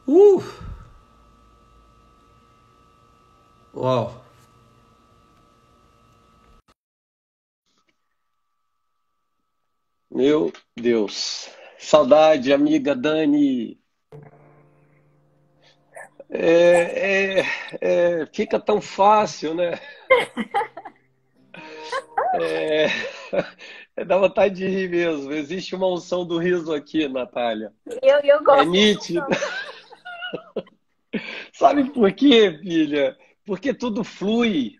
Uh! Uau! Meu Deus. Saudade, amiga Dani. É, fica tão fácil, né? É, dá vontade de rir mesmo. Existe uma unção do riso aqui, Natália. Eu É gosto dessa nítido. opção. Sabe por quê, filha? Porque tudo flui.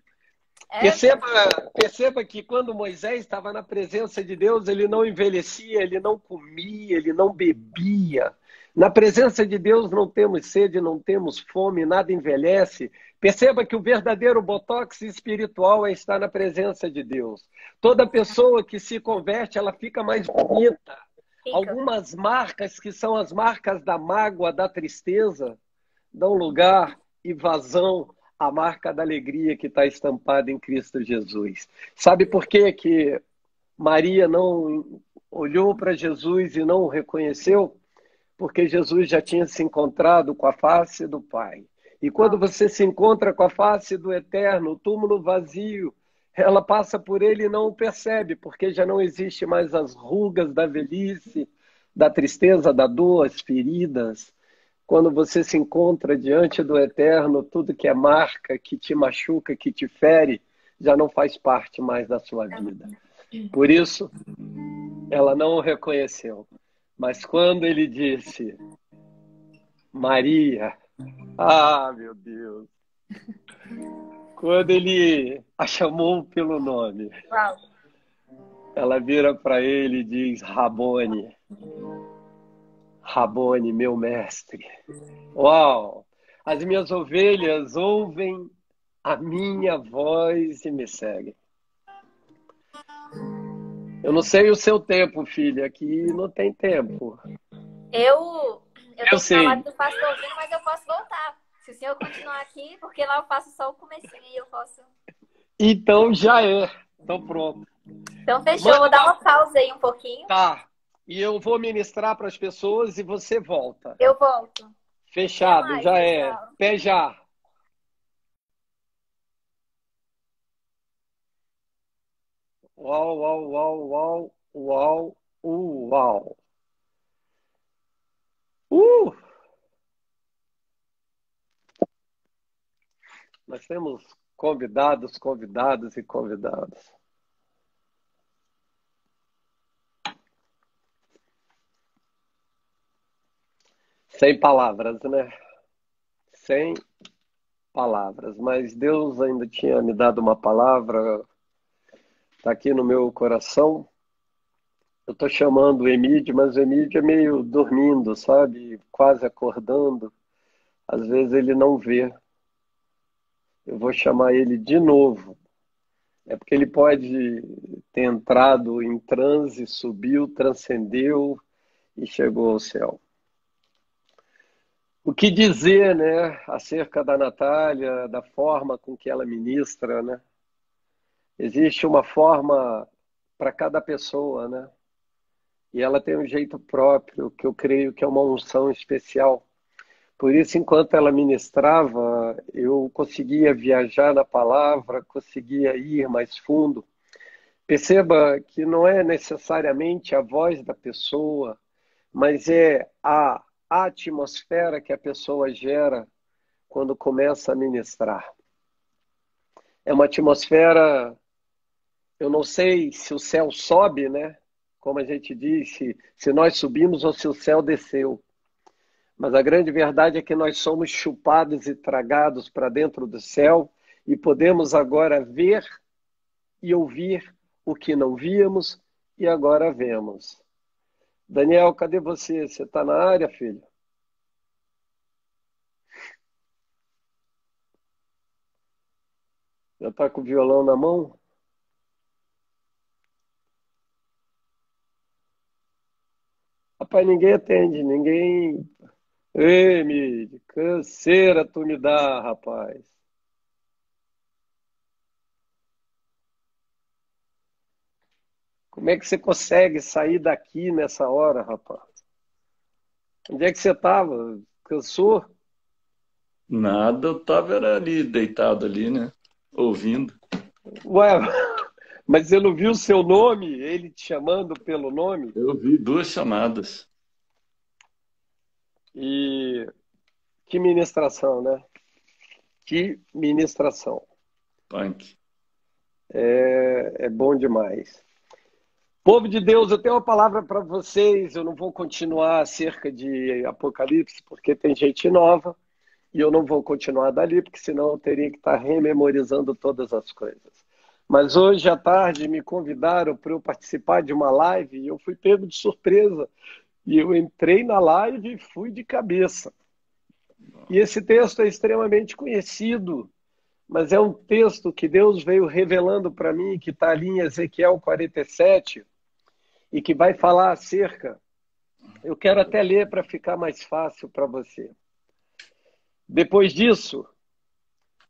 É Perceba, mesmo. perceba que quando Moisés estava na presença de Deus, ele não envelhecia, ele não comia, ele não bebia. Na presença de Deus não temos sede, não temos fome, nada envelhece. Perceba que o verdadeiro botox espiritual é estar na presença de Deus. Toda pessoa que se converte, ela fica mais bonita. Fica. Algumas marcas que são as marcas da mágoa, da tristeza, dão lugar e vazão à marca da alegria que está estampada em Cristo Jesus. Sabe por quê que Maria não olhou para Jesus e não o reconheceu? Porque Jesus já tinha se encontrado com a face do Pai. E quando Ó, você se encontra com a face do Eterno, o túmulo vazio, ela passa por ele e não o percebe, porque já não existe mais as rugas da velhice, da tristeza, da dor, as feridas. Quando você se encontra diante do Eterno, tudo que é marca, que te machuca, que te fere, já não faz parte mais da sua vida. Por isso, ela não o reconheceu. Mas quando ele disse, Maria, ah, meu Deus, quando ele a chamou pelo nome, uau. ela vira para ele e diz, Rabone, Rabone, meu mestre. Uau! As minhas ovelhas ouvem a minha voz e me seguem. Eu não sei o seu tempo, filha, aqui não tem tempo. Eu Eu tenho que ir na live sei. do pastorzinho, mas eu posso voltar. Se o senhor continuar aqui, porque lá eu faço só o comecinho e eu posso. Então já é. Então pronto. Então fechou, Manda vou dar uma. uma pausa aí um pouquinho. Tá. E eu vou ministrar para as pessoas e você volta. Eu volto. Até Fechado, mais, já é. pessoal. Até já. Uau, uau, uau, uau, uau, uau. Uh! Nós temos convidados, convidados e convidados. Sem palavras, né? Sem palavras. Mas Deus ainda tinha me dado uma palavra, está aqui no meu coração. Eu estou chamando o Emílio, mas o Emílio é meio dormindo, sabe? Quase acordando. Às vezes ele não vê. Eu vou chamar ele de novo. É porque ele pode ter entrado em transe, subiu, transcendeu e chegou ao céu. O que dizer, né, acerca da Natália, da forma com que ela ministra, né? Existe uma forma para cada pessoa, né? E ela tem um jeito próprio, que eu creio que é uma unção especial. Por isso, enquanto ela ministrava, eu conseguia viajar na palavra, conseguia ir mais fundo. Perceba que não é necessariamente a voz da pessoa, mas é a atmosfera que a pessoa gera quando começa a ministrar. É uma atmosfera, eu não sei se o céu sobe, né? Como a gente diz, se nós subimos ou se o céu desceu. Mas a grande verdade é que nós somos chupados e tragados para dentro do céu e podemos agora ver e ouvir o que não víamos e agora vemos. Daniel, cadê você? Você está na área, filho? Já está com o violão na mão? Rapaz, ninguém atende, ninguém. Ei, mídia, canseira tu me dá, rapaz. Como é que você consegue sair daqui nessa hora, rapaz? Onde é que você estava? Cansou? Nada, eu tava ali, deitado ali, né? Ouvindo. Ué, mas você não viu o seu nome? Ele te chamando pelo nome? Eu vi duas chamadas. E que ministração, né? Que ministração. Punk. É bom demais. Povo de Deus, eu tenho uma palavra para vocês. Eu não vou continuar acerca de Apocalipse, porque tem gente nova. E eu não vou continuar dali, porque senão eu teria que estar rememorizando todas as coisas. Mas hoje à tarde me convidaram para eu participar de uma live e eu fui pego de surpresa. E eu entrei na live e fui de cabeça. E esse texto é extremamente conhecido, mas é um texto que Deus veio revelando para mim, que está ali em Ezequiel 47, e que vai falar acerca. Eu quero até ler para ficar mais fácil para você. Depois disso,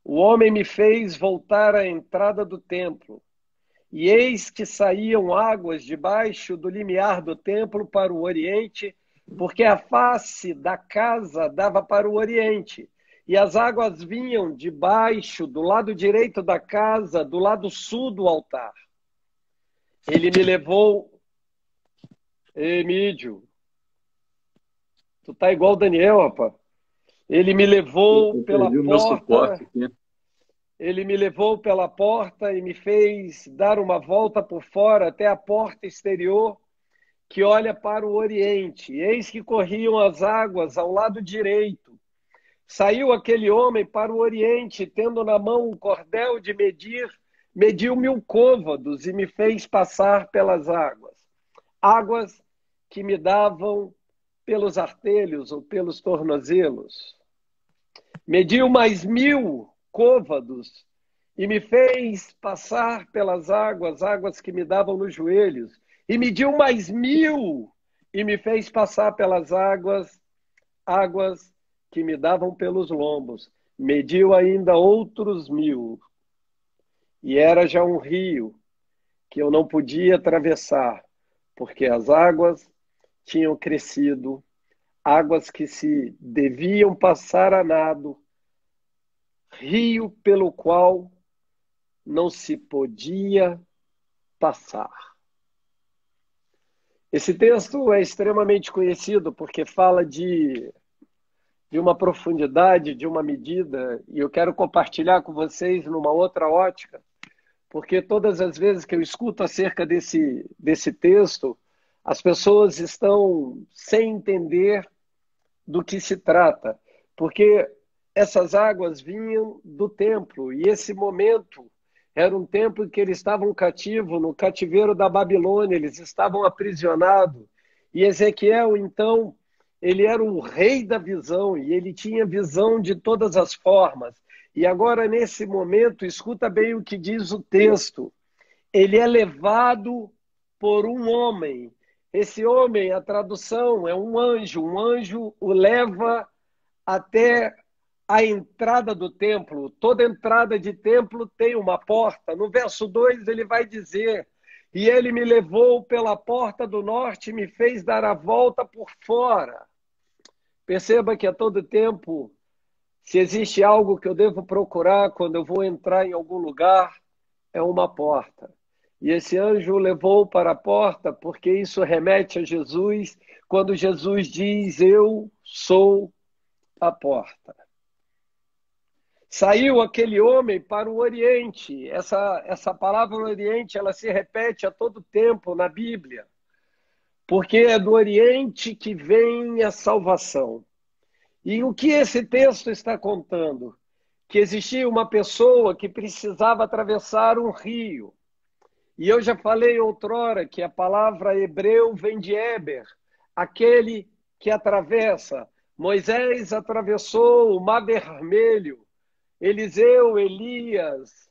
o homem me fez voltar à entrada do templo, e eis que saíam águas debaixo do limiar do templo para o oriente, porque a face da casa dava para o oriente, e as águas vinham debaixo, do lado direito da casa, do lado sul do altar. Ele me levou... Emídio, tu tá igual o Daniel, rapaz. Ele me levou Eu pela perdi o meu porta... suporte aqui. Ele me levou pela porta e me fez dar uma volta por fora até a porta exterior que olha para o oriente. Eis que corriam as águas ao lado direito. Saiu aquele homem para o oriente, tendo na mão um cordel de medir, mediu 1000 côvados e me fez passar pelas águas. Águas que me davam pelos artelhos ou pelos tornozelos. Mediu mais 1000 côvados e me fez passar pelas águas, águas que me davam nos joelhos. E mediu mais 1000 e me fez passar pelas águas, águas que me davam pelos lombos. Mediu ainda outros 1000. E era já um rio que eu não podia atravessar, porque as águas tinham crescido, águas que se deviam passar a nado, rio pelo qual não se podia passar. Esse texto é extremamente conhecido porque fala de uma profundidade, de uma medida, e eu quero compartilhar com vocês numa outra ótica, porque todas as vezes que eu escuto acerca desse texto, as pessoas estão sem entender do que se trata, porque essas águas vinham do templo, e esse momento era um tempo em que eles estavam cativos, no cativeiro da Babilônia, eles estavam aprisionados, e Ezequiel, então, ele era o rei da visão, e ele tinha visão de todas as formas. E agora, nesse momento, escuta bem o que diz o texto. Ele é levado por um homem. Esse homem, a tradução é um anjo o leva até a entrada do templo. Toda entrada de templo tem uma porta. No verso 2 ele vai dizer: e ele me levou pela porta do norte e me fez dar a volta por fora. Perceba que a todo tempo, se existe algo que eu devo procurar quando eu vou entrar em algum lugar, é uma porta. E esse anjo o levou para a porta, porque isso remete a Jesus, quando Jesus diz: eu sou a porta. Saiu aquele homem para o Oriente. Essa palavra Oriente, ela se repete a todo tempo na Bíblia, porque é do Oriente que vem a salvação. E o que esse texto está contando? Que existia uma pessoa que precisava atravessar um rio. E eu já falei outrora que a palavra hebreu vem de Eber, aquele que atravessa. Moisés atravessou o Mar Vermelho. Eliseu, Elias,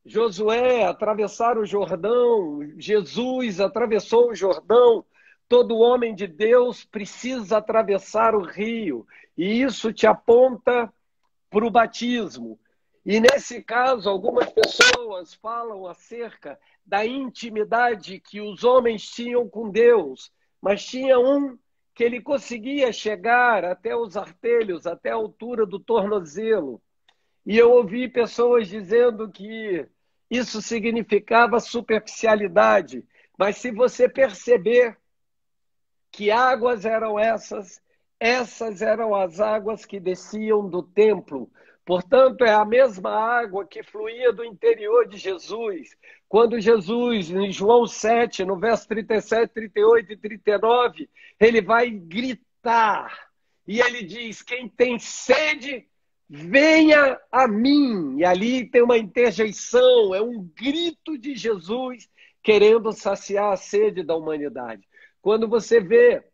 Josué atravessaram o Jordão. Jesus atravessou o Jordão. Todo homem de Deus precisa atravessar o rio. E isso te aponta para o batismo. E nesse caso, algumas pessoas falam acerca da intimidade que os homens tinham com Deus, mas tinha um que ele conseguia chegar até os artelhos, até a altura do tornozelo. E eu ouvi pessoas dizendo que isso significava superficialidade. Mas se você perceber que águas eram essas, essas eram as águas que desciam do templo. Portanto, é a mesma água que fluía do interior de Jesus. Quando Jesus, em João 7, no verso 37, 38 e 39, ele vai gritar. E ele diz, quem tem sede, venha a mim. E ali tem uma interjeição, é um grito de Jesus querendo saciar a sede da humanidade. Quando você vê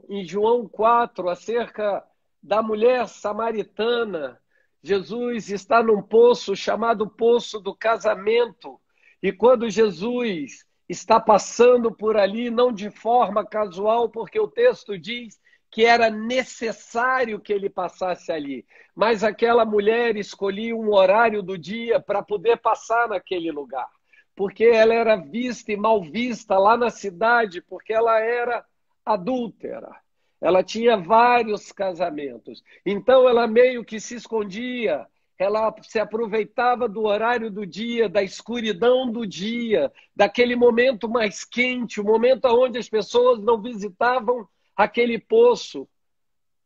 em João 4 acerca da mulher samaritana, Jesus está num poço chamado Poço do Casamento. E quando Jesus está passando por ali, não de forma casual, porque o texto diz que era necessário que ele passasse ali. Mas aquela mulher escolhia um horário do dia para poder passar naquele lugar. Porque ela era vista e mal vista lá na cidade, porque ela era adúltera. Ela tinha vários casamentos. Então ela meio que se escondia, ela se aproveitava do horário do dia, da escuridão do dia, daquele momento mais quente, o momento onde as pessoas não visitavam aquele poço,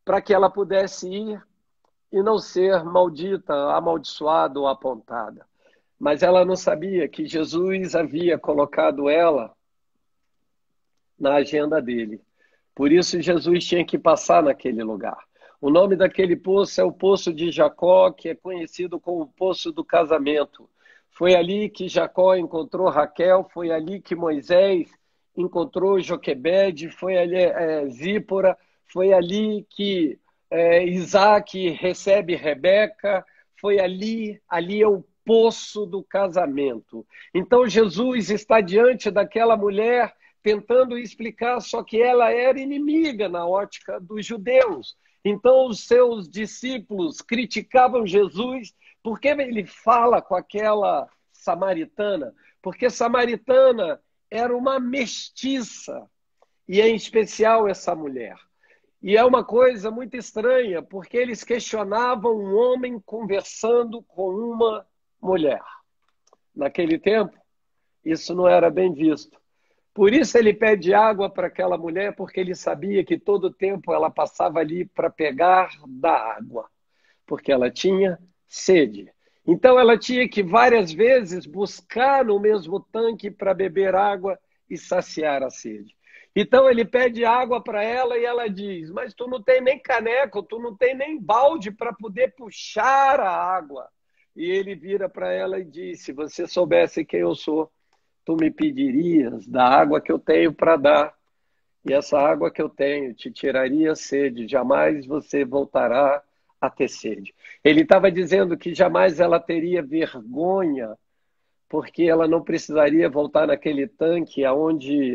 para que ela pudesse ir e não ser maldita, amaldiçoada ou apontada. Mas ela não sabia que Jesus havia colocado ela na agenda dele. Por isso Jesus tinha que passar naquele lugar. O nome daquele poço é o Poço de Jacó, que é conhecido como o Poço do Casamento. Foi ali que Jacó encontrou Raquel, foi ali que Moisés encontrou Joquebede, foi ali Zípora, foi ali que Isaac recebe Rebeca, foi ali é o Poço do Casamento. Então Jesus está diante daquela mulher tentando explicar, só que ela era inimiga na ótica dos judeus. Então os seus discípulos criticavam Jesus porque ele fala com aquela samaritana, porque samaritana era uma mestiça, e em especial essa mulher. E é uma coisa muito estranha, porque eles questionavam um homem conversando com uma mulher. Naquele tempo, isso não era bem visto. Por isso ele pede água para aquela mulher, porque ele sabia que todo tempo ela passava ali para pegar da água, porque ela tinha sede. Então ela tinha que várias vezes buscar no mesmo tanque para beber água e saciar a sede. Então ele pede água para ela e ela diz, mas tu não tem nem caneco, tu não tem nem balde para poder puxar a água. E ele vira para ela e diz, se você soubesse quem eu sou, tu me pedirias da água que eu tenho para dar. E essa água que eu tenho te tiraria sede, jamais você voltará a ter sede. Ele estava dizendo que jamais ela teria vergonha, porque ela não precisaria voltar naquele tanque,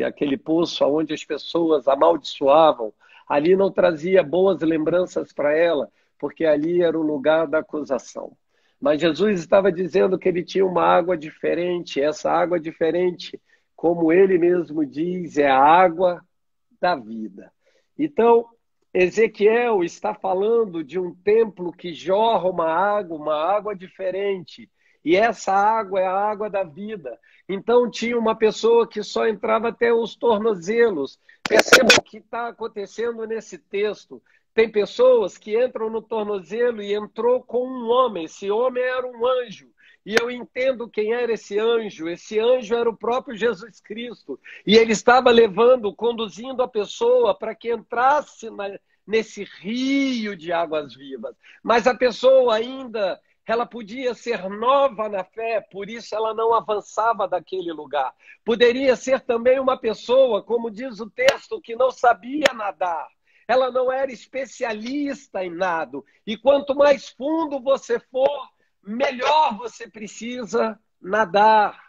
aquele poço onde as pessoas amaldiçoavam. Ali não trazia boas lembranças para ela, porque ali era o lugar da acusação. Mas Jesus estava dizendo que ele tinha uma água diferente. Essa água diferente, como ele mesmo diz, é a água da vida. Então, Ezequiel está falando de um templo que jorra uma água diferente. E essa água é a água da vida. Então, tinha uma pessoa que só entrava até os tornozelos. Percebam o que está acontecendo nesse texto. Tem pessoas que entram no tornozelo e entrou com um homem. Esse homem era um anjo. E eu entendo quem era esse anjo. Esse anjo era o próprio Jesus Cristo. E ele estava conduzindo a pessoa para que entrasse nesse rio de águas vivas. Mas a pessoa ainda, ela podia ser nova na fé, por isso ela não avançava daquele lugar. Poderia ser também uma pessoa, como diz o texto, que não sabia nadar. Ela não era especialista em nado. E quanto mais fundo você for, melhor você precisa nadar.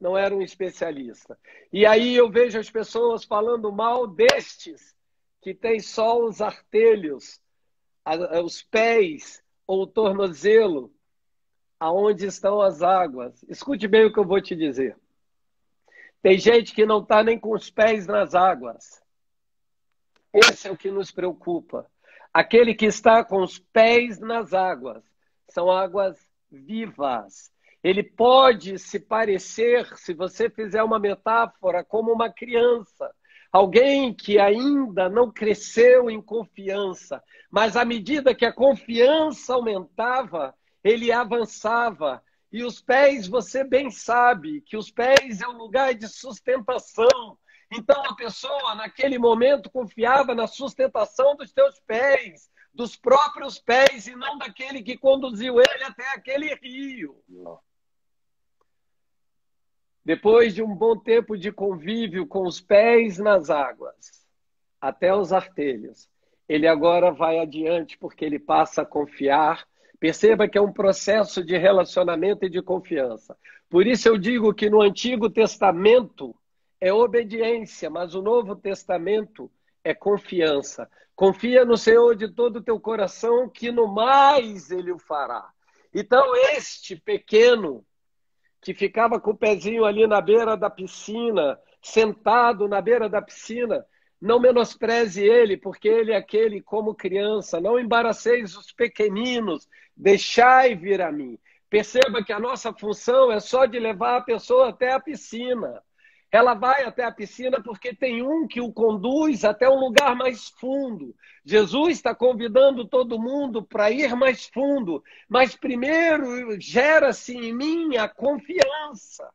Não era um especialista. E aí eu vejo as pessoas falando mal destes, que tem só os artelhos, os pés ou o tornozelo, aonde estão as águas. Escute bem o que eu vou te dizer. Tem gente que não está nem com os pés nas águas. Esse é o que nos preocupa. Aquele que está com os pés nas águas. São águas vivas. Ele pode se parecer, se você fizer uma metáfora, como uma criança. Alguém que ainda não cresceu em confiança. Mas à medida que a confiança aumentava, ele avançava. E os pés, você bem sabe, que os pés é um lugar de sustentação. Então a pessoa, naquele momento, confiava na sustentação dos teus pés, dos próprios pés, e não daquele que conduziu ele até aquele rio. Depois de um bom tempo de convívio com os pés nas águas, até os artelhos, ele agora vai adiante porque ele passa a confiar. Perceba que é um processo de relacionamento e de confiança. Por isso eu digo que no Antigo Testamento é obediência, mas o Novo Testamento é confiança. Confia no Senhor de todo o teu coração, que no mais Ele o fará. Então este pequeno, que ficava com o pezinho ali na beira da piscina, sentado na beira da piscina, não menospreze ele, porque ele é aquele como criança. Não embaraceis os pequeninos, deixai vir a mim. Perceba que a nossa função é só de levar a pessoa até a piscina. Ela vai até a piscina porque tem um que o conduz até um lugar mais fundo. Jesus está convidando todo mundo para ir mais fundo, mas primeiro gera-se em mim a confiança.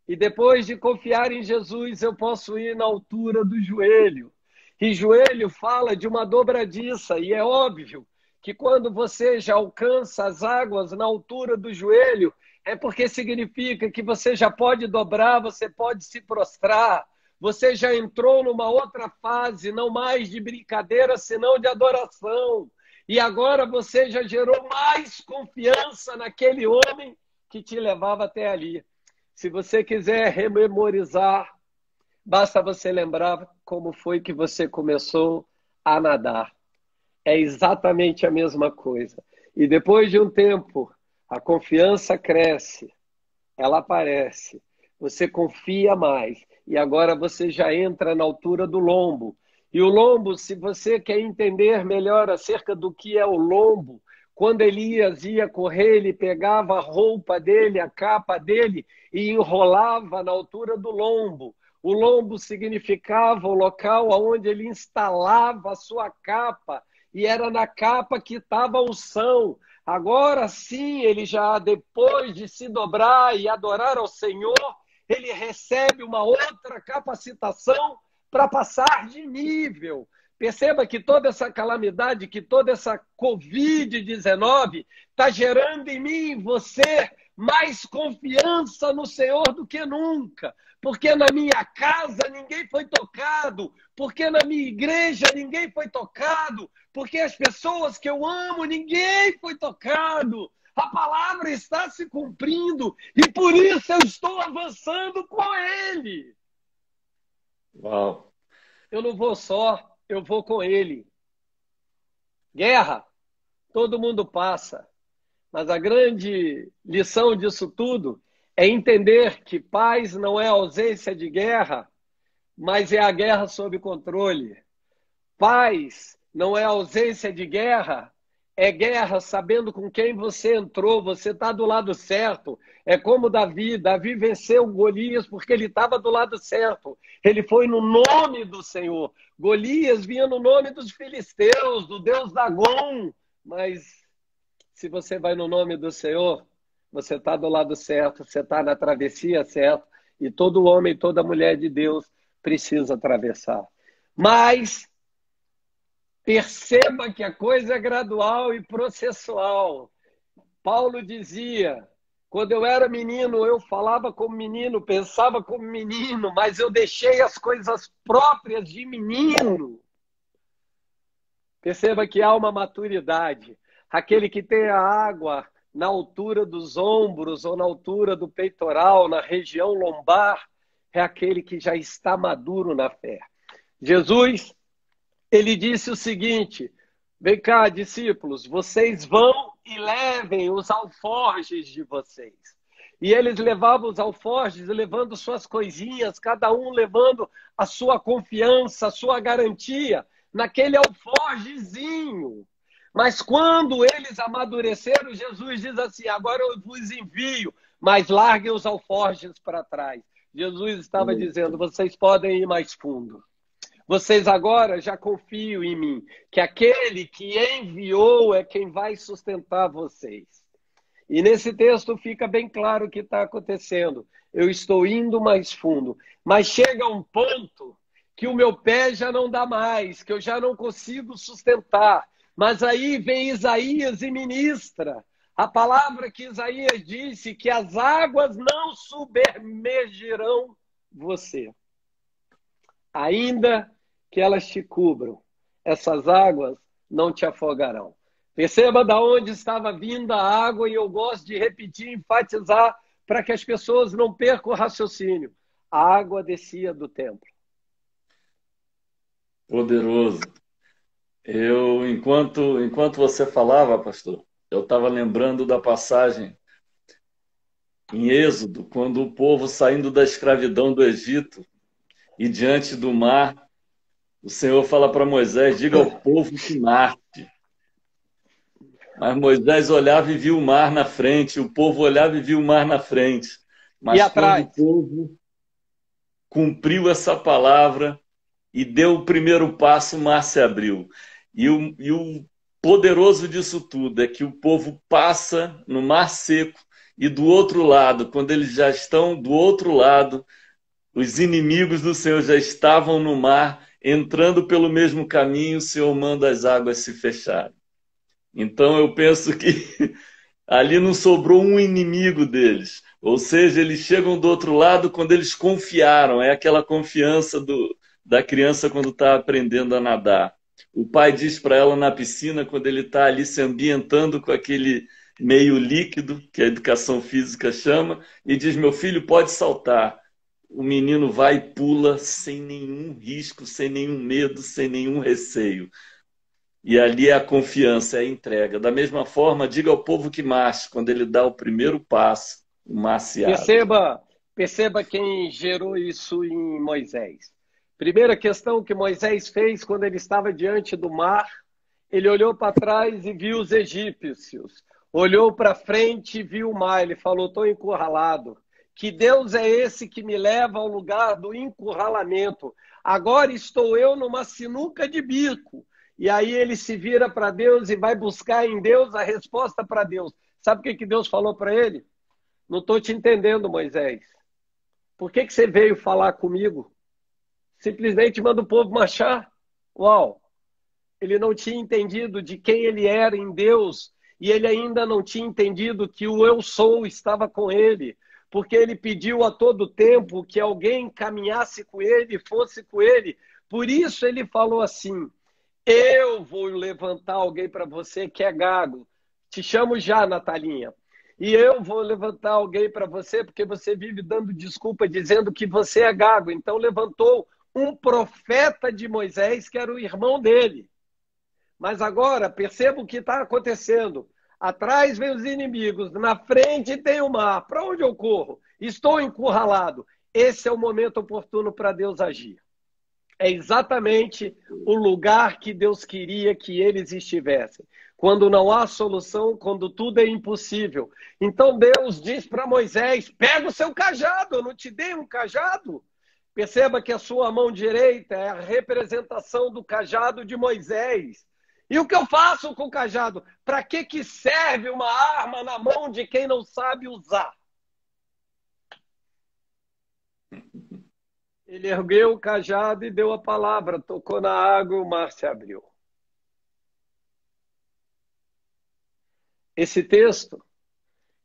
E depois de confiar em Jesus, eu posso ir na altura do joelho. E joelho fala de uma dobradiça, e é óbvio que quando você já alcança as águas na altura do joelho, é porque significa que você já pode dobrar, você pode se prostrar, você já entrou numa outra fase, não mais de brincadeira, senão de adoração. E agora você já gerou mais confiança naquele homem que te levava até ali. Se você quiser rememorizar, basta você lembrar como foi que você começou a nadar. É exatamente a mesma coisa. E depois de um tempo, a confiança cresce, ela aparece, você confia mais. E agora você já entra na altura do lombo. E o lombo, se você quer entender melhor acerca do que é o lombo, quando Elias ia correr, ele pegava a roupa dele, a capa dele, e enrolava na altura do lombo. O lombo significava o local onde ele instalava a sua capa, e era na capa que estava a unção. Agora sim, ele já, depois de se dobrar e adorar ao Senhor, ele recebe uma outra capacitação para passar de nível. Perceba que toda essa calamidade, que toda essa Covid-19 está gerando em mim e em você mais confiança no Senhor do que nunca. Porque na minha casa ninguém foi tocado, porque na minha igreja ninguém foi tocado, porque as pessoas que eu amo, ninguém foi tocado. A palavra está se cumprindo e por isso eu estou avançando com Ele. Uau. Eu não vou só, eu vou com Ele. Guerra, todo mundo passa. Mas a grande lição disso tudo é entender que paz não é ausência de guerra, mas é a guerra sob controle. Paz não é ausência de guerra, é guerra sabendo com quem você entrou, você está do lado certo. É como Davi. Davi venceu Golias porque ele estava do lado certo. Ele foi no nome do Senhor. Golias vinha no nome dos filisteus, do deus Dagom. Mas se você vai no nome do Senhor, você está do lado certo, você está na travessia certa. E todo homem, toda mulher de Deus precisa atravessar. Mas perceba que a coisa é gradual e processual. Paulo dizia, quando eu era menino, eu falava como menino, pensava como menino, mas eu deixei as coisas próprias de menino. Perceba que há uma maturidade. Aquele que tem a água na altura dos ombros ou na altura do peitoral, na região lombar, é aquele que já está maduro na fé. Jesus, ele disse o seguinte, vem cá, discípulos, vocês vão e levem os alforjes de vocês. E eles levavam os alforjes, levando suas coisinhas, cada um levando a sua confiança, a sua garantia naquele alforjezinho. Mas quando eles amadureceram, Jesus diz assim: agora eu vos envio, mas larguem os alforjes para trás. Jesus estava dizendo: vocês podem ir mais fundo. Vocês agora já confiam em mim, que aquele que enviou é quem vai sustentar vocês. E nesse texto fica bem claro o que está acontecendo. Eu estou indo mais fundo, mas chega um ponto que o meu pé já não dá mais, que eu já não consigo sustentar. Mas aí vem Isaías e ministra a palavra que Isaías disse, que as águas não submergirão você. Ainda que elas te cubram, essas águas não te afogarão. Perceba de onde estava vindo a água, e eu gosto de repetir, enfatizar, para que as pessoas não percam o raciocínio. A água descia do templo. Poderoso. Enquanto você falava, pastor, eu estava lembrando da passagem em Êxodo, quando o povo saindo da escravidão do Egito e diante do mar, o Senhor fala para Moisés: diga ao povo que marche. Mas Moisés olhava e via o mar na frente, o povo olhava e via o mar na frente. Mas e atrás? Quando o povo cumpriu essa palavra e deu o primeiro passo, o mar se abriu. E o poderoso disso tudo é que o povo passa no mar seco e do outro lado, quando eles já estão do outro lado, os inimigos do Senhor já estavam no mar, entrando pelo mesmo caminho, o Senhor manda as águas se fecharem. Então eu penso que ali não sobrou um inimigo deles. Ou seja, eles chegam do outro lado quando eles confiaram. É aquela confiança da criança quando está aprendendo a nadar. O pai diz para ela na piscina, quando ele está ali se ambientando com aquele meio líquido, que a educação física chama, e diz: meu filho, pode saltar. O menino vai e pula sem nenhum risco, sem nenhum medo, sem nenhum receio. E ali é a confiança, é a entrega. Da mesma forma, diga ao povo que marche, quando ele dá o primeiro passo, o mar se abre. Perceba quem gerou isso em Moisés. Primeira questão que Moisés fez quando ele estava diante do mar, ele olhou para trás e viu os egípcios. Olhou para frente e viu o mar. Ele falou: estou encurralado. Que Deus é esse que me leva ao lugar do encurralamento? Agora estou eu numa sinuca de bico. E aí ele se vira para Deus e vai buscar em Deus a resposta para Deus. Sabe o que Deus falou para ele? Não estou te entendendo, Moisés. Por que você veio falar comigo? Simplesmente manda o povo marchar. Uau! Ele não tinha entendido de quem ele era em Deus, e ele ainda não tinha entendido que o eu sou estava com ele, porque ele pediu a todo tempo que alguém caminhasse com ele, fosse com ele. Por isso ele falou assim: eu vou levantar alguém para você que é gago. Te chamo já, Natalinha. E eu vou levantar alguém para você porque você vive dando desculpa, dizendo que você é gago. Então levantou um profeta de Moisés, que era o irmão dele. Mas agora, perceba o que está acontecendo. Atrás vem os inimigos, na frente tem o mar. Para onde eu corro? Estou encurralado. Esse é o momento oportuno para Deus agir. É exatamente o lugar que Deus queria que eles estivessem. Quando não há solução, quando tudo é impossível. Então Deus diz para Moisés: pega o seu cajado, eu não te dei um cajado? Perceba que a sua mão direita é a representação do cajado de Moisés. E o que eu faço com o cajado? Para que serve uma arma na mão de quem não sabe usar? Ele ergueu o cajado e deu a palavra, tocou na água e o mar se abriu. Esse texto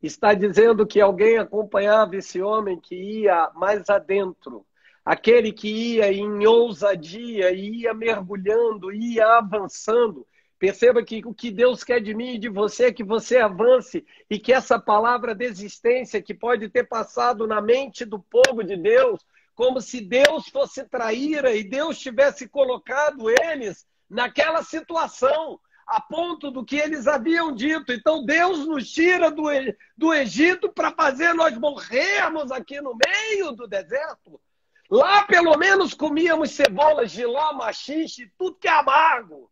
está dizendo que alguém acompanhava esse homem que ia mais adentro. Aquele que ia em ousadia, ia mergulhando, ia avançando. Perceba que o que Deus quer de mim e de você é que você avance e que essa palavra desistência que pode ter passado na mente do povo de Deus, como se Deus fosse traíra e Deus tivesse colocado eles naquela situação. a ponto do que eles haviam dito. Então Deus nos tira do Egito para fazer nós morrermos aqui no meio do deserto. Lá pelo menos comíamos cebolas, jiló, maxixe, tudo que é amargo.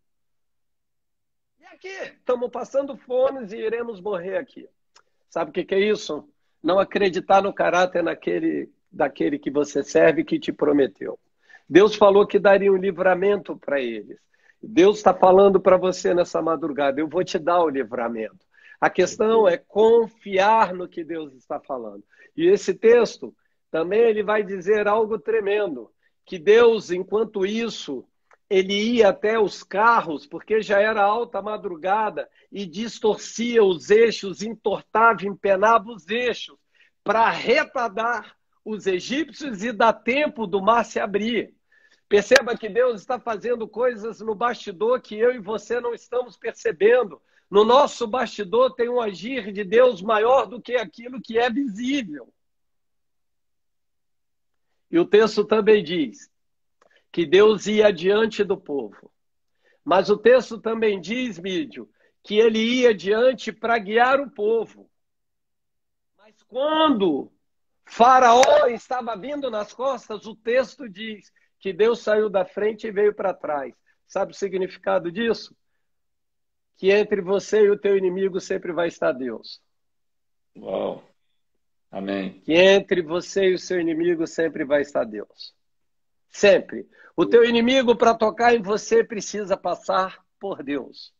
E aqui estamos passando fome e iremos morrer aqui. Sabe o que é isso? Não acreditar no caráter daquele que você serve, que te prometeu. Deus falou que daria um livramento para eles. Deus está falando para você nessa madrugada, eu vou te dar o livramento. A questão é confiar no que Deus está falando. E esse texto também ele vai dizer algo tremendo, que Deus, enquanto isso, ele ia até os carros, porque já era alta madrugada, e distorcia os eixos, entortava, empenava os eixos, para retardar os egípcios e dar tempo do mar se abrir. Perceba que Deus está fazendo coisas no bastidor que eu e você não estamos percebendo. No nosso bastidor tem um agir de Deus maior do que aquilo que é visível. E o texto também diz que Deus ia adiante do povo. Mas o texto também diz, Mídio, que ele ia adiante para guiar o povo. Mas quando Faraó estava vindo nas costas, o texto diz que Deus saiu da frente e veio para trás. Sabe o significado disso? Que entre você e o teu inimigo sempre vai estar Deus. Uau. Amém. Que entre você e o seu inimigo sempre vai estar Deus. Sempre. O teu inimigo, para tocar em você, precisa passar por Deus.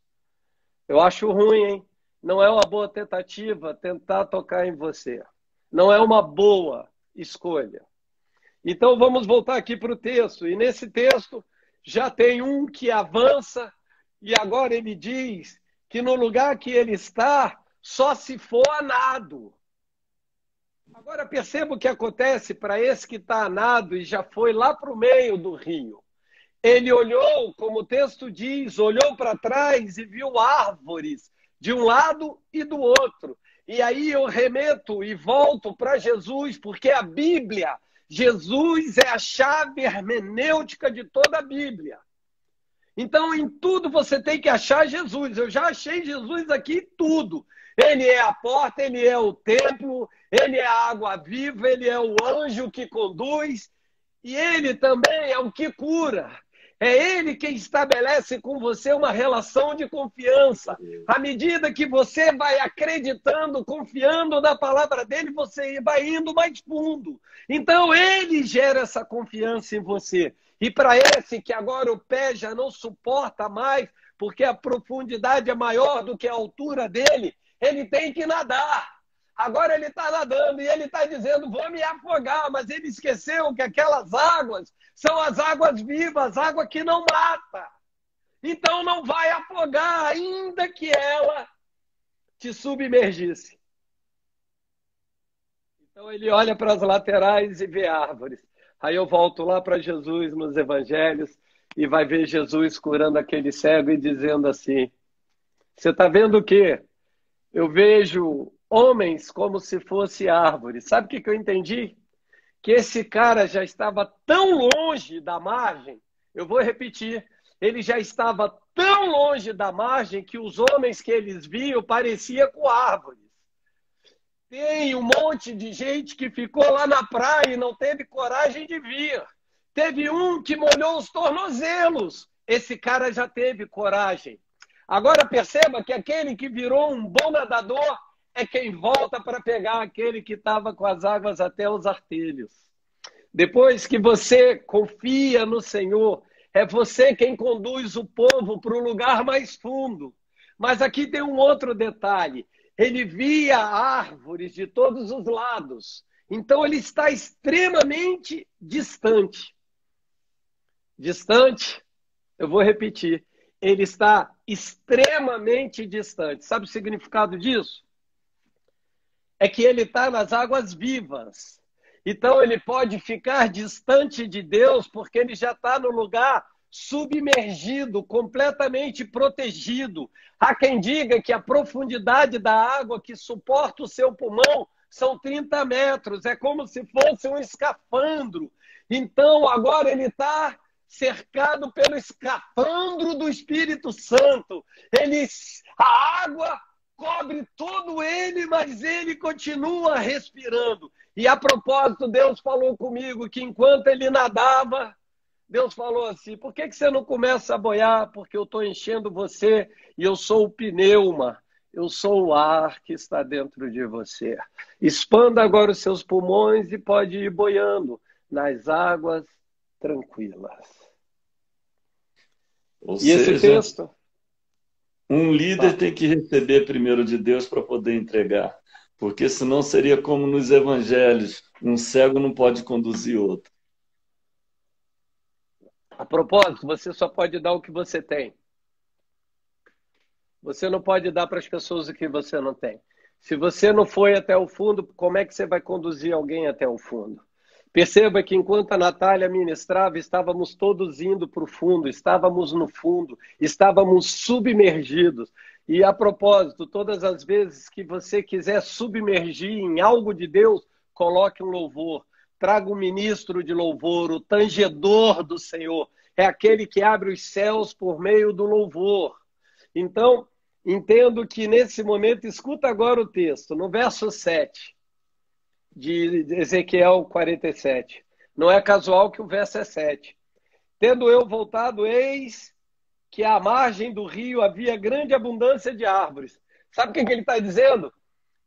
Eu acho ruim, hein? Não é uma boa tentativa tentar tocar em você. Não é uma boa escolha. Então vamos voltar aqui para o texto. E nesse texto já tem um que avança e agora ele diz que no lugar que ele está só se for a nado. Agora perceba o que acontece para esse que está a nado e já foi lá para o meio do rio. Ele olhou, como o texto diz, olhou para trás e viu árvores de um lado e do outro. E aí eu remeto e volto para Jesus, porque a Bíblia, Jesus é a chave hermenêutica de toda a Bíblia. Então, em tudo você tem que achar Jesus. Eu já achei Jesus aqui em tudo. Ele é a porta, ele é o templo, ele é a água viva, ele é o anjo que conduz. E ele também é o que cura. É ele quem estabelece com você uma relação de confiança. À medida que você vai acreditando, confiando na palavra dele, você vai indo mais fundo. Então, ele gera essa confiança em você. E para esse que agora o pé já não suporta mais, porque a profundidade é maior do que a altura dele, ele tem que nadar. Agora ele está nadando e ele está dizendo, vou me afogar, mas ele esqueceu que aquelas águas são as águas vivas, água que não mata. Então não vai afogar, ainda que ela te submergisse. Então ele olha para as laterais e vê árvores. Aí eu volto lá para Jesus nos evangelhos e vai ver Jesus curando aquele cego e dizendo assim, você está vendo o quê? Eu vejo homens como se fossem árvores. Sabe o que eu entendi? Que esse cara já estava tão longe da margem, eu vou repetir, ele já estava tão longe da margem que os homens que eles viam pareciam com árvores. Tem um monte de gente que ficou lá na praia e não teve coragem de vir. Teve um que molhou os tornozelos. Esse cara já teve coragem. Agora perceba que aquele que virou um bom nadador é quem volta para pegar aquele que estava com as águas até os artelhos. Depois que você confia no Senhor, é você quem conduz o povo para o lugar mais fundo. Mas aqui tem um outro detalhe. Ele via árvores de todos os lados. Então ele está extremamente distante. Distante, eu vou repetir. Ele está extremamente distante. Sabe o significado disso? É que ele está nas águas vivas. Então ele pode ficar distante de Deus porque ele já está no lugar submergido, completamente protegido. Há quem diga que a profundidade da água que suporta o seu pulmão são 30 metros. É como se fosse um escafandro. Então agora ele está cercado pelo escafandro do Espírito Santo. A água cobre todo ele, mas ele continua respirando. E a propósito, Deus falou comigo que enquanto ele nadava, Deus falou assim: por que você não começa a boiar? Porque eu estou enchendo você e eu sou o pneuma. Eu sou o ar que está dentro de você. Expanda agora os seus pulmões e pode ir boiando nas águas tranquilas. Ou E esse seja, texto? um líder tem que receber primeiro de Deus para poder entregar. Porque senão seria como nos evangelhos: um cego não pode conduzir outro. A propósito, você só pode dar o que você tem. Você não pode dar para as pessoas o que você não tem. Se você não foi até o fundo, como é que você vai conduzir alguém até o fundo? Perceba que enquanto a Natália ministrava, estávamos todos indo para o fundo, estávamos no fundo, estávamos submergidos. E a propósito, todas as vezes que você quiser submergir em algo de Deus, coloque um louvor. Traga um ministro de louvor, o tangedor do Senhor. É aquele que abre os céus por meio do louvor. Então, entendo que nesse momento, escuta agora o texto, no verso 7 de Ezequiel 47. Não é casual que o verso é 7. Tendo eu voltado, eis que à margem do rio havia grande abundância de árvores. Sabe o que ele está dizendo?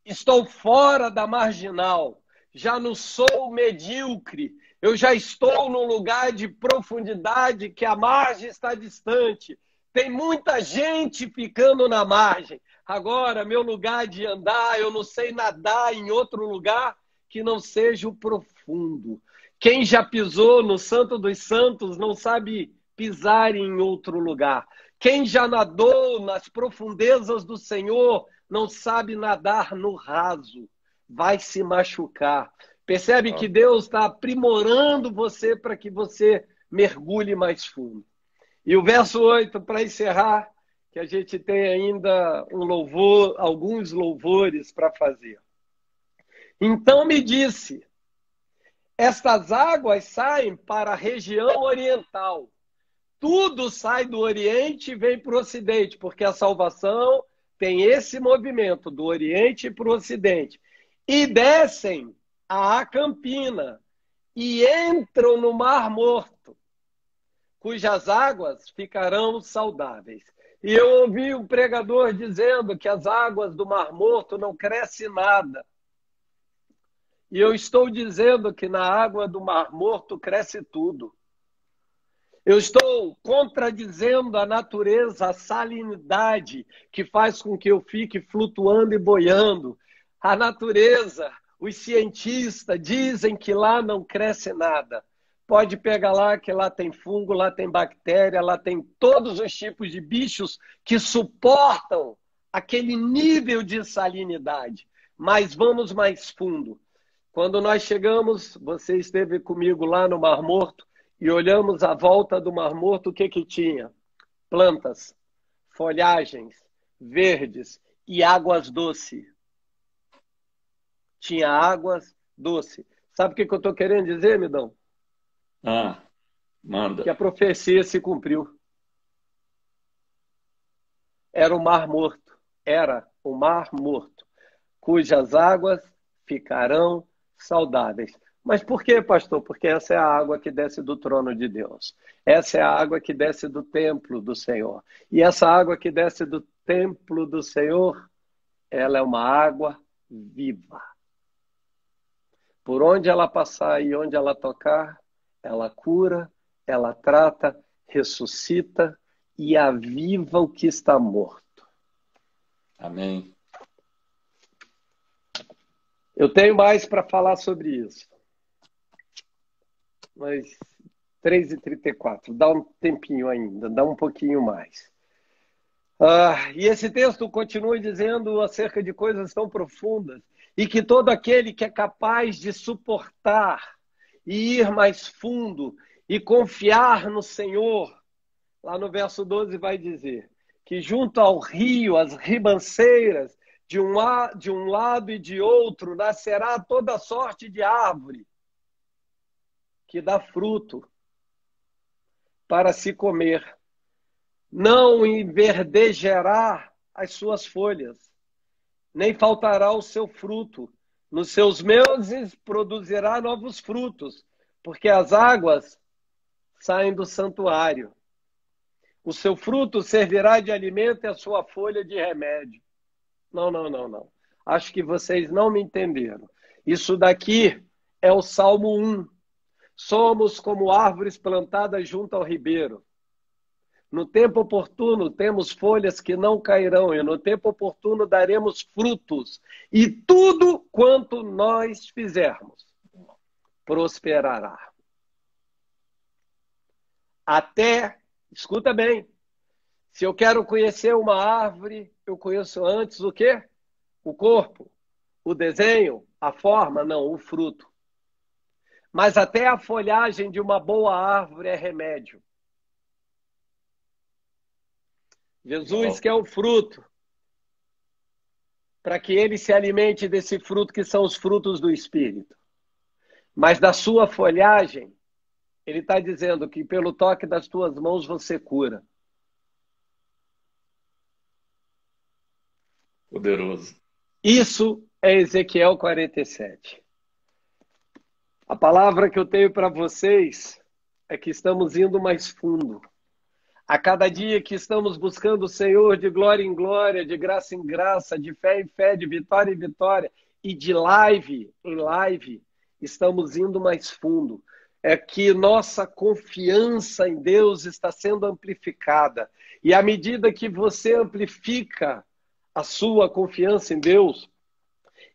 Estou fora da marginal, já não sou medíocre, eu já estou num lugar de profundidade que a margem está distante. Tem muita gente ficando na margem. Agora, meu lugar de andar, eu não sei nadar em outro lugar que não seja o profundo. Quem já pisou no Santo dos Santos não sabe pisar em outro lugar. Quem já nadou nas profundezas do Senhor não sabe nadar no raso. Vai se machucar. Percebe que Deus está aprimorando você para que você mergulhe mais fundo. E o verso 8, para encerrar, que a gente tem ainda um louvor, alguns louvores para fazer. Então me disse, estas águas saem para a região oriental. Tudo sai do Oriente e vem para o Ocidente, porque a salvação tem esse movimento do Oriente para o Ocidente. E descem a Campina e entram no Mar Morto, cujas águas ficarão saudáveis. E eu ouvi um pregador dizendo que as águas do Mar Morto não crescem nada. E eu estou dizendo que na água do Mar Morto cresce tudo. Eu estou contradizendo a natureza, a salinidade que faz com que eu fique flutuando e boiando. A natureza, os cientistas dizem que lá não cresce nada. Pode pegar lá que lá tem fungo, lá tem bactéria, lá tem todos os tipos de bichos que suportam aquele nível de salinidade. Mas vamos mais fundo. Quando nós chegamos, você esteve comigo lá no Mar Morto, e olhamos à volta do Mar Morto, o que tinha? Plantas, folhagens, verdes e águas doces. Tinha águas doces. Sabe o que eu estou querendo dizer, Midão? Manda. Que a profecia se cumpriu. Era o Mar Morto. Era o Mar Morto, cujas águas ficarão saudáveis. Mas por quê, pastor? Porque essa é a água que desce do trono de Deus. Essa é a água que desce do templo do Senhor. E essa água que desce do templo do Senhor, ela é uma água viva. Por onde ela passar e onde ela tocar, ela cura, ela trata, ressuscita e aviva o que está morto. Amém. Eu tenho mais para falar sobre isso. Mas 3h34, dá um tempinho ainda, dá um pouquinho mais. E esse texto continua dizendo acerca de coisas tão profundas e que todo aquele que é capaz de suportar e ir mais fundo e confiar no Senhor, lá no verso 12 vai dizer que junto ao rio, as ribanceiras, de um lado e de outro, nascerá toda sorte de árvore que dá fruto. para se comer. Não enverdejará as suas folhas, nem faltará o seu fruto. Nos seus meses produzirá novos frutos, porque as águas saem do santuário. O seu fruto servirá de alimento e a sua folha de remédio. Não, não, não, não. Acho que vocês não me entenderam. Isso daqui é o Salmo 1. Somos como árvores plantadas junto ao ribeiro. No tempo oportuno temos folhas que não cairão, e no tempo oportuno daremos frutos. E tudo quanto nós fizermos prosperará. Até, escuta bem, se eu quero conhecer uma árvore, eu conheço antes o quê? O corpo, o desenho, a forma, não, o fruto. Mas até a folhagem de uma boa árvore é remédio. Jesus quer o fruto, para que ele se alimente desse fruto que são os frutos do Espírito. Mas da sua folhagem, ele está dizendo que pelo toque das tuas mãos você cura. Poderoso. Isso é Ezequiel 47. A palavra que eu tenho para vocês é que estamos indo mais fundo. A cada dia que estamos buscando o Senhor de glória em glória, de graça em graça, de fé em fé, de vitória em vitória e de live em live, estamos indo mais fundo. É que nossa confiança em Deus está sendo amplificada. E à medida que você amplifica a sua confiança em Deus,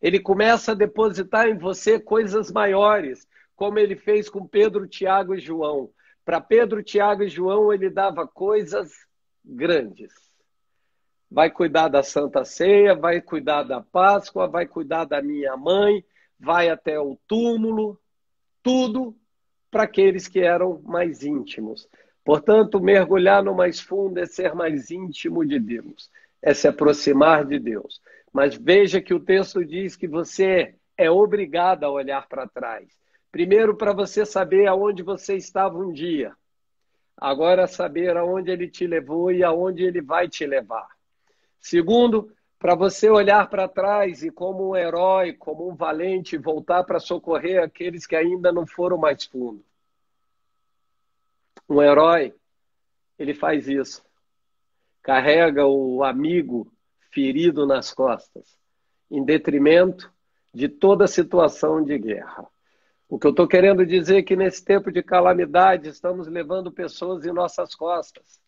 ele começa a depositar em você coisas maiores, como ele fez com Pedro, Tiago e João. Para Pedro, Tiago e João, ele dava coisas grandes. Vai cuidar da Santa Ceia, vai cuidar da Páscoa, vai cuidar da minha mãe, vai até o túmulo, tudo para aqueles que eram mais íntimos. Portanto, mergulhar no mais fundo é ser mais íntimo de Deus, é se aproximar de Deus. Mas veja que o texto diz que você é obrigado a olhar para trás. Primeiro, para você saber aonde você estava um dia. Agora, saber aonde ele te levou e aonde ele vai te levar. Segundo, para você olhar para trás e como um herói, como um valente, voltar para socorrer aqueles que ainda não foram mais fundo. Um herói, ele faz isso. Carrega o amigo ferido nas costas, em detrimento de toda situação de guerra. O que eu estou querendo dizer é que nesse tempo de calamidade estamos levando pessoas em nossas costas.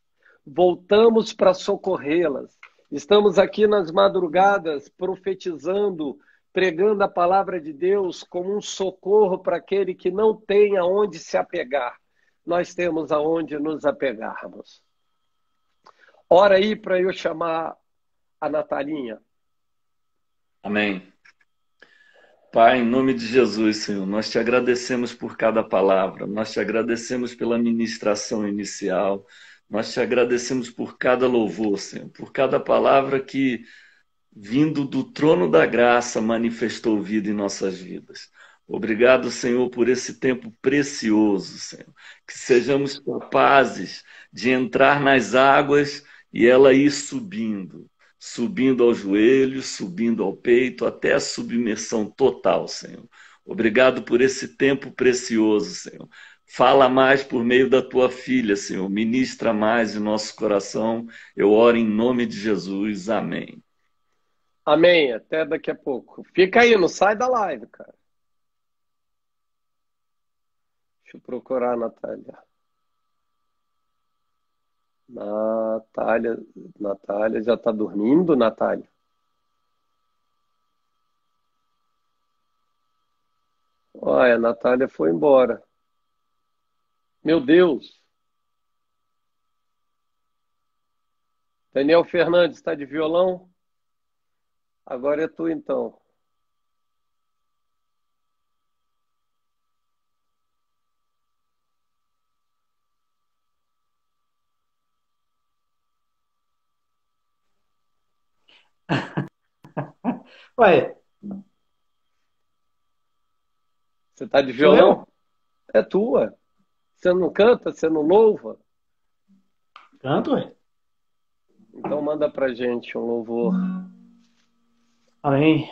Voltamos para socorrê-las. Estamos aqui nas madrugadas profetizando, pregando a palavra de Deus como um socorro para aquele que não tem aonde se apegar. Nós temos aonde nos apegarmos. Ora aí para eu chamar a Natalinha. Amém. Pai, em nome de Jesus, Senhor, nós te agradecemos por cada palavra, nós te agradecemos pela ministração inicial, nós te agradecemos por cada louvor, Senhor, por cada palavra que, vindo do trono da graça, manifestou vida em nossas vidas. Obrigado, Senhor, por esse tempo precioso, Senhor, que sejamos capazes de entrar nas águas e ela ir subindo. Subindo ao joelho, subindo ao peito, até a submersão total, Senhor. Obrigado por esse tempo precioso, Senhor. Fala mais por meio da tua filha, Senhor. Ministra mais em nosso coração. Eu oro em nome de Jesus. Amém. Amém. Até daqui a pouco. Fica aí, não sai da live, cara. Deixa eu procurar a Natália. Natália já está dormindo, Natália? Olha, a Natália foi embora. Meu Deus. Daniel Fernandes, está de violão? Agora é tu, então. Ué, Você está de sou violão? eu? É tua. Você não canta, você não louva? Canto, ué. Então manda pra gente um louvor. Amém.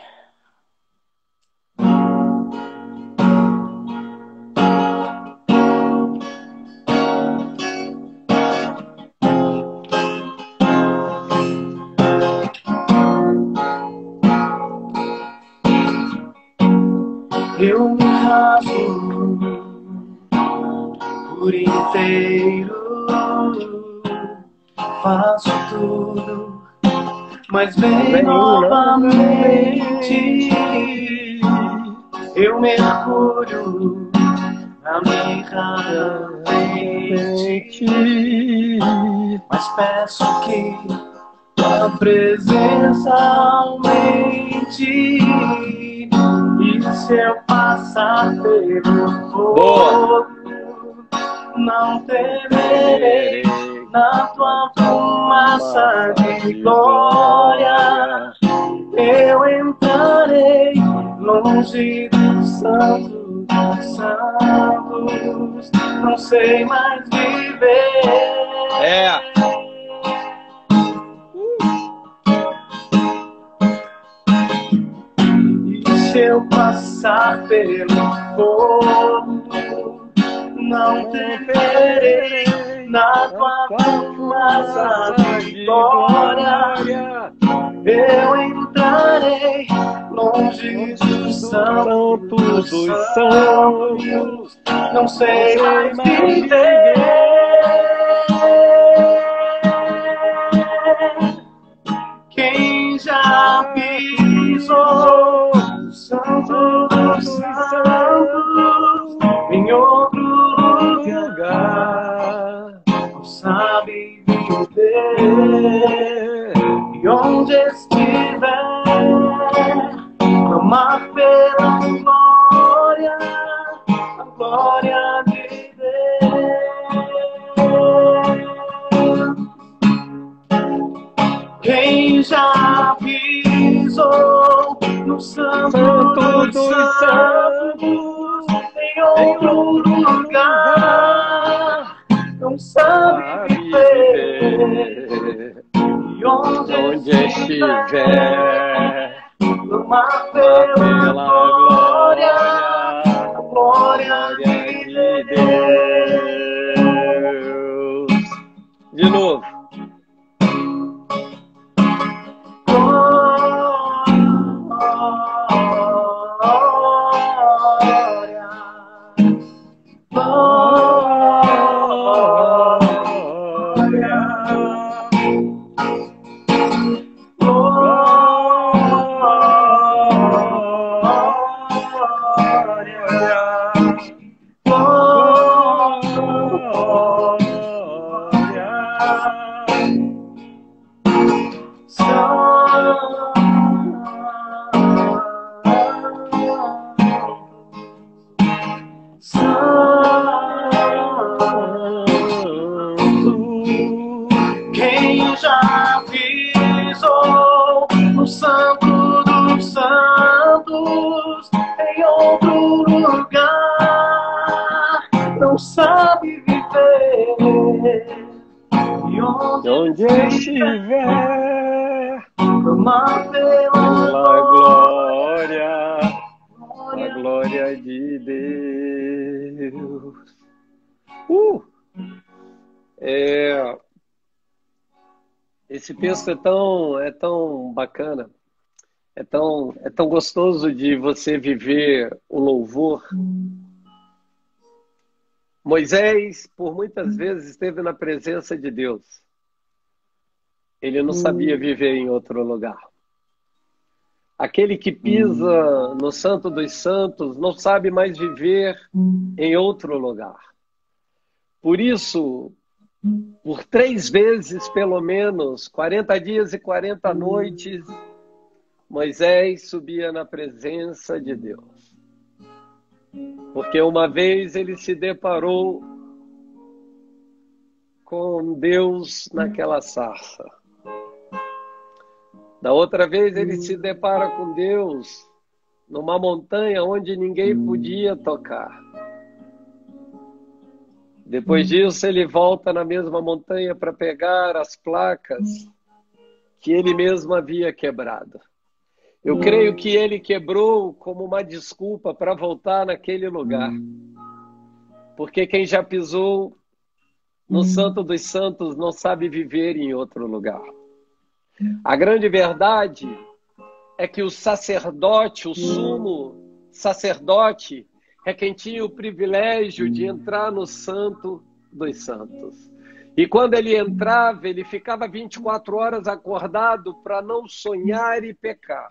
Eu me rasgo por inteiro, faço tudo, mas vem novamente. Eu mergulho na minha mente, mas peço que a presença aumente. E se eu passar pelo fogo, não temerei, na tua fumaça de glória eu entrarei longe do santo dos santos, não sei mais viver. Se eu passar pelo fogo, não temerei, na tua fumaça de glória eu entrarei longe do santo dos santos, não sei mais viver. Quem já pisou no santo dos santos em outro lugar não sabe viver. E onde estiver, clamar pela glória, a glória de Deus. Quem já pisou no santo dos santos em outro lugar não sabe viver. E onde estiver, clamar pela glória, a glória de Deus. De novo. Quem já pisou no santo dos santos em outro lugar não sabe viver. E onde estiver, clamar pela glória, a glória de Deus. Esse texto é tão bacana, é tão gostoso de você viver o louvor. Moisés, por muitas vezes, esteve na presença de Deus. Ele não sabia viver em outro lugar. Aquele que pisa no Santo dos Santos não sabe mais viver em outro lugar. Por isso, por 3 vezes, pelo menos, 40 dias e 40 noites, Moisés subia na presença de Deus. Porque uma vez ele se deparou com Deus naquela sarça. Da outra vez ele se depara com Deus numa montanha onde ninguém podia tocar. Depois disso, ele volta na mesma montanha para pegar as placas que ele mesmo havia quebrado. Eu creio que ele quebrou como uma desculpa para voltar naquele lugar. Porque quem já pisou no Santo dos Santos não sabe viver em outro lugar. A grande verdade é que o sacerdote, o sumo sacerdote, é quem tinha o privilégio de entrar no Santo dos Santos. E quando ele entrava, ele ficava 24 horas acordado para não sonhar e pecar.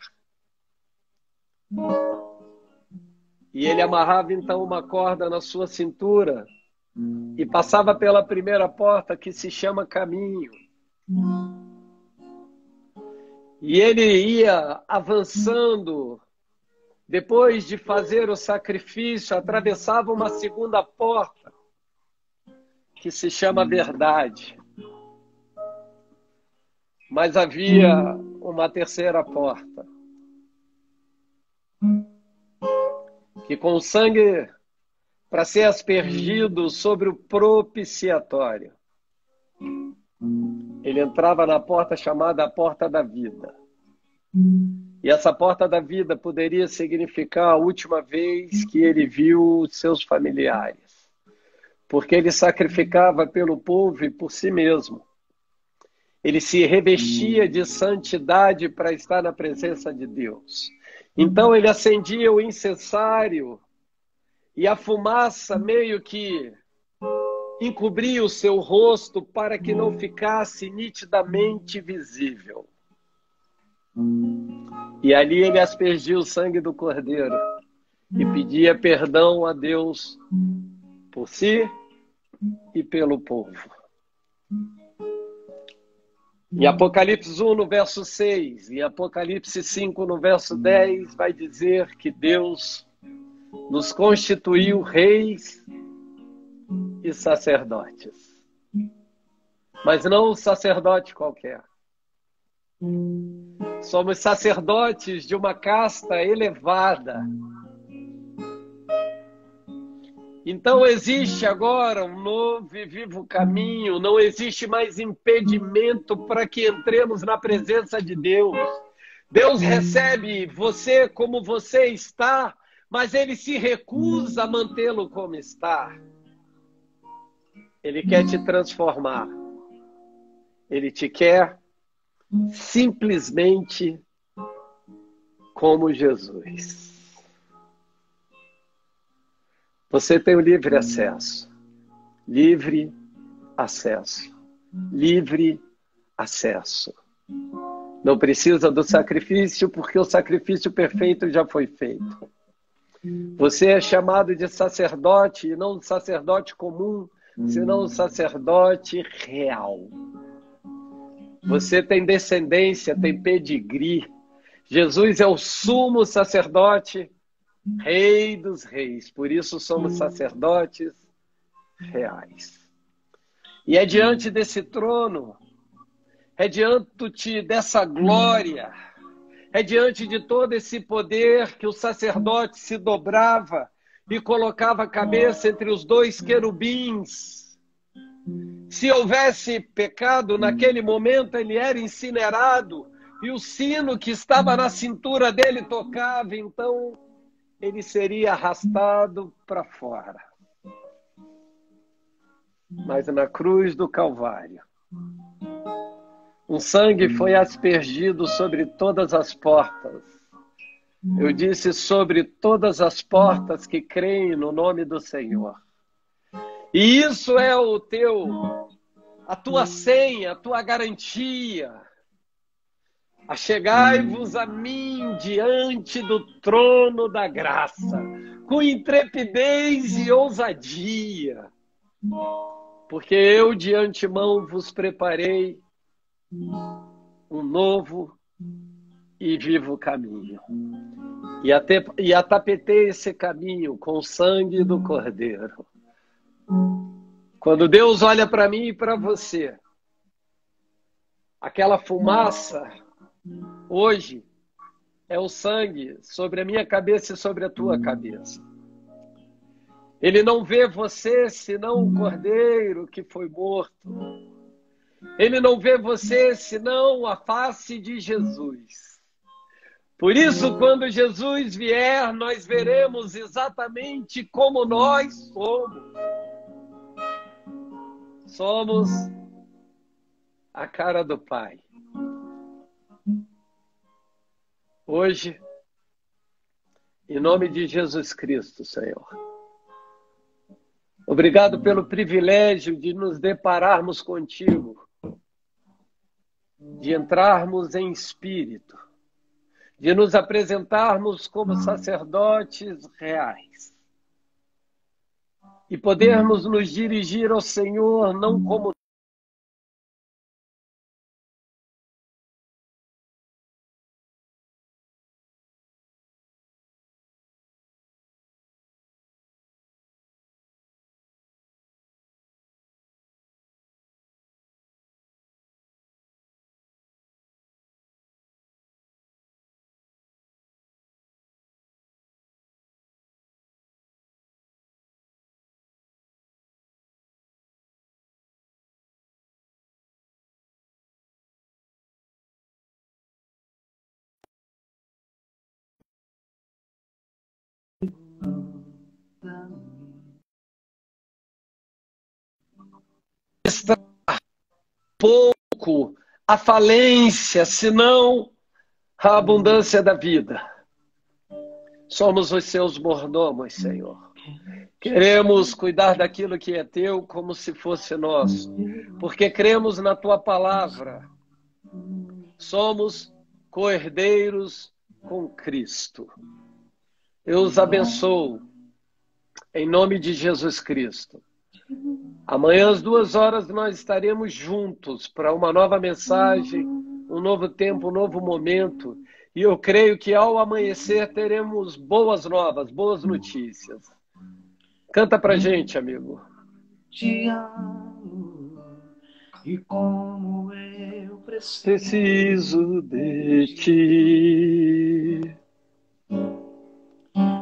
E ele amarrava então uma corda na sua cintura e passava pela primeira porta, que se chama caminho. E ele ia avançando. Depois de fazer o sacrifício, atravessava uma segunda porta, que se chama verdade. Mas havia uma terceira porta, que com o sangue para ser aspergido sobre o propiciatório, ele entrava na porta chamada a Porta da Vida. E essa Porta da Vida poderia significar a última vez que ele viu seus familiares, porque ele sacrificava pelo povo e por si mesmo. Ele se revestia de santidade para estar na presença de Deus. Então ele acendia o incensário e a fumaça meio que encobria o seu rosto para que não ficasse nitidamente visível. E ali ele aspergia o sangue do Cordeiro e pedia perdão a Deus por si e pelo povo. Em Apocalipse 1, no verso 6, e Apocalipse 5, no verso 10, vai dizer que Deus nos constituiu reis e sacerdotes. Mas não um sacerdote qualquer. Somos sacerdotes de uma casta elevada. Então existe agora um novo e vivo caminho, não existe mais impedimento para que entremos na presença de Deus. Deus recebe você como você está, mas Ele se recusa a mantê-lo como está. Ele quer te transformar. Ele te quer simplesmente como Jesus. Você tem o livre acesso. Livre acesso. Livre acesso. Não precisa do sacrifício, porque o sacrifício perfeito já foi feito. Você é chamado de sacerdote, e não sacerdote comum, senão um sacerdote real. Você tem descendência, tem pedigree. Jesus é o sumo sacerdote, Rei dos reis. Por isso somos sacerdotes reais. E é diante desse trono, é diante dessa glória, é diante de todo esse poder que o sacerdote se dobrava e colocava a cabeça entre os dois querubins. Se houvesse pecado, naquele momento ele era incinerado e o sino que estava na cintura dele tocava, então ele seria arrastado para fora. Mas na cruz do Calvário, um sangue foi aspergido sobre todas as portas. Eu disse sobre todas as portas que creem no nome do Senhor. E isso é a tua senha, a tua garantia. Achegai-vos a mim diante do trono da graça, com intrepidez e ousadia, porque eu de antemão vos preparei um novo e vivo caminho. E atapetei esse caminho com o sangue do Cordeiro. Quando Deus olha para mim e para você, aquela fumaça hoje é o sangue sobre a minha cabeça e sobre a tua cabeça. Ele não vê você senão o cordeiro que foi morto. Ele não vê você senão a face de Jesus. Por isso, quando Jesus vier, nós veremos exatamente como nós somos. Somos a cara do Pai. Hoje, em nome de Jesus Cristo, Senhor, obrigado pelo privilégio de nos depararmos contigo, de entrarmos em espírito, de nos apresentarmos como sacerdotes reais e podermos nos dirigir ao Senhor não como estar pouco a falência, senão a abundância da vida. Somos os seus mordomos, Senhor. Queremos cuidar daquilo que é teu como se fosse nosso, porque cremos na tua palavra. Somos co-herdeiros com Cristo. Eu os abençoo em nome de Jesus Cristo. Amanhã às 2h nós estaremos juntos para uma nova mensagem, um novo tempo, um novo momento. E eu creio que ao amanhecer teremos boas novas, boas notícias. Canta pra gente, amigo. Te amo e como eu Preciso de ti.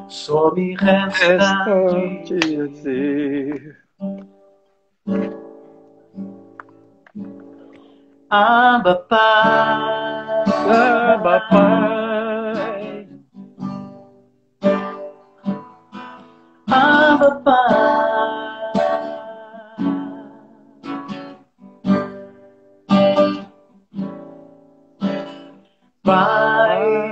só me resta Resta dizer dizer. Abba, Pai, Abba, Pai. Abba, Pai. Pai,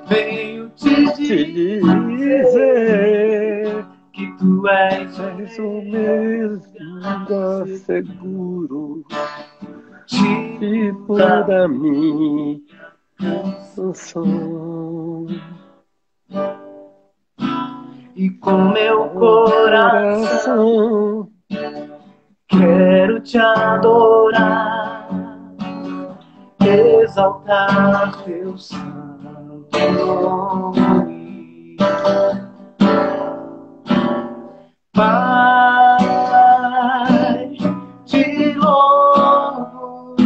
venho te dizer que tu és o mesmo lugar seguro tipo da minha canção. E com meu coração quero te adorar, exaltar teu santo nome. Pai, te louvo,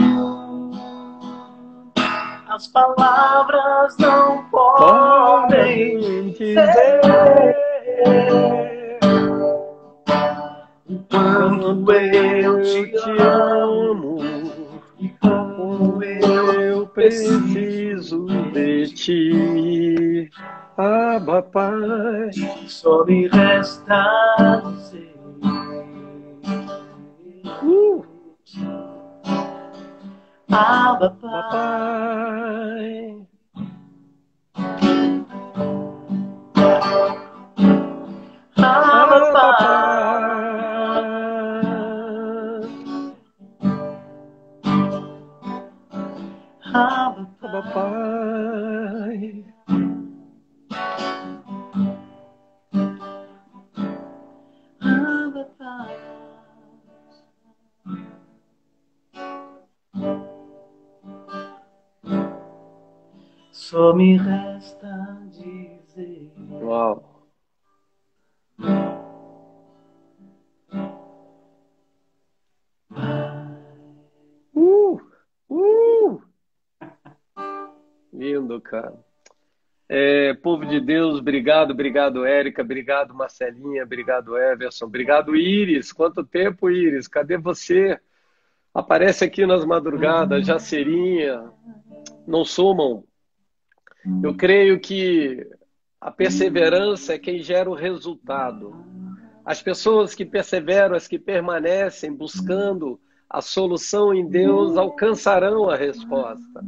as palavras não podem dizer o quanto eu te amo e como eu preciso de ti. Abba, Pai. Só me resta dizer Abba, Pai. Abba, Pai. Abba, Pai. Abba, Pai. Só me resta dizer. Uau. Lindo, cara. Povo de Deus, obrigado, obrigado, Érica, obrigado, Marcelinha, obrigado, Everson, obrigado, Iris. Quanto tempo, Iris? Cadê você? Aparece aqui nas madrugadas, Jacerinha, não sumam. Eu creio que a perseverança é quem gera o resultado. As pessoas que perseveram, as que permanecem buscando a solução em Deus, alcançarão a resposta.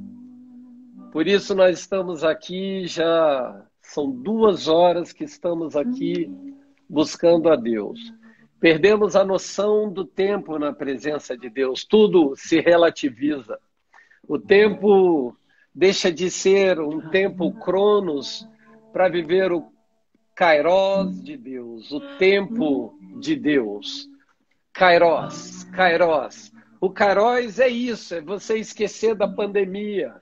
Por isso nós estamos aqui, já são 2 horas que estamos aqui buscando a Deus. Perdemos a noção do tempo na presença de Deus, tudo se relativiza. O tempo deixa de ser um tempo cronos para viver o Kairos de Deus, o tempo de Deus. Kairos, Kairos. O Kairos é isso, é você esquecer da pandemia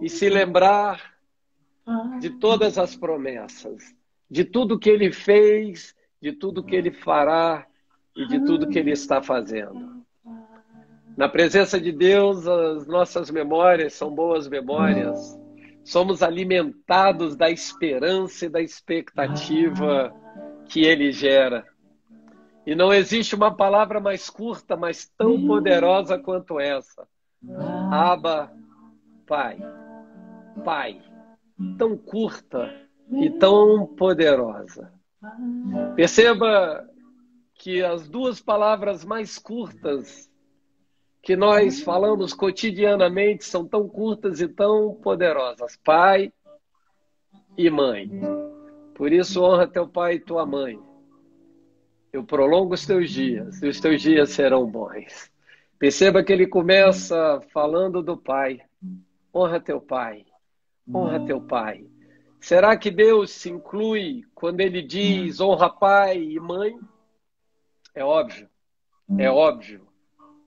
e se lembrar de todas as promessas, de tudo que ele fez, de tudo que ele fará e de tudo que ele está fazendo. Na presença de Deus, as nossas memórias são boas memórias. Somos alimentados da esperança e da expectativa que ele gera. E não existe uma palavra mais curta, mas tão poderosa quanto essa. Abba, Pai. Pai. Tão curta e tão poderosa. Perceba que as 2 palavras mais curtas que nós falamos cotidianamente são tão curtas e tão poderosas. Pai e mãe. Por isso, honra teu pai e tua mãe. Eu prolongo os teus dias, e os teus dias serão bons. Perceba que ele começa falando do pai. Honra teu pai. Honra teu pai. Será que Deus se inclui quando ele diz honra pai e mãe? É óbvio. É óbvio.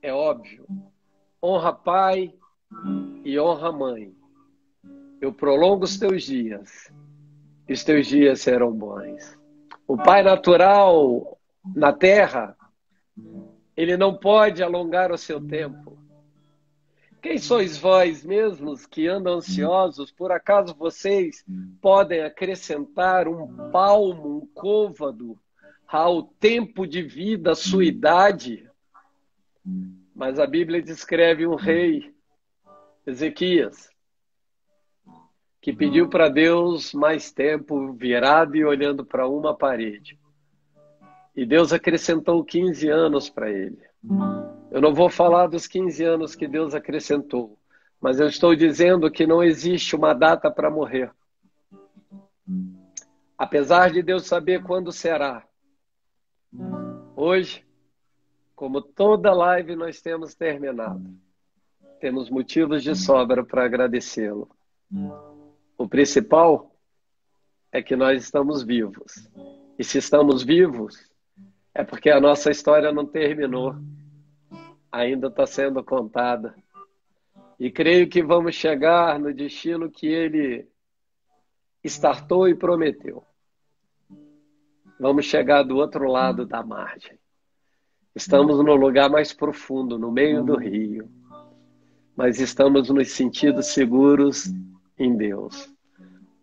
É óbvio. Honra pai e honra mãe. Eu prolongo os teus dias, e os teus dias serão bons. O pai natural na terra, ele não pode alongar o seu tempo. Quem sois vós mesmos que andam ansiosos? Por acaso vocês podem acrescentar um palmo, um côvado ao tempo de vida, à sua idade? Mas a Bíblia descreve um rei, Ezequias, que pediu para Deus mais tempo virado e olhando para uma parede. E Deus acrescentou 15 anos para ele. Eu não vou falar dos 15 anos que Deus acrescentou, mas eu estou dizendo que não existe uma data para morrer. Apesar de Deus saber quando será. Hoje, como toda live nós temos terminado, temos motivos de sobra para agradecê-lo. O principal é que nós estamos vivos. E se estamos vivos, é porque a nossa história não terminou. Ainda está sendo contada. E creio que vamos chegar no destino que ele startou e prometeu. Vamos chegar do outro lado da margem. Estamos no lugar mais profundo, no meio do rio. Mas estamos nos sentindo seguros em Deus.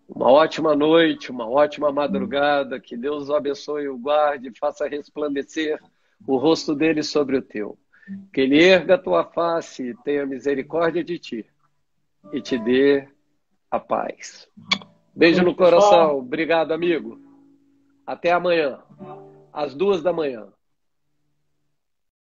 Uma ótima noite, uma ótima madrugada. Que Deus o abençoe, o guarde e faça resplandecer o rosto dele sobre o teu. Que ele erga a tua face e tenha misericórdia de ti e te dê a paz. Beijo no coração. Obrigado, amigo. Até amanhã, às 2 da manhã.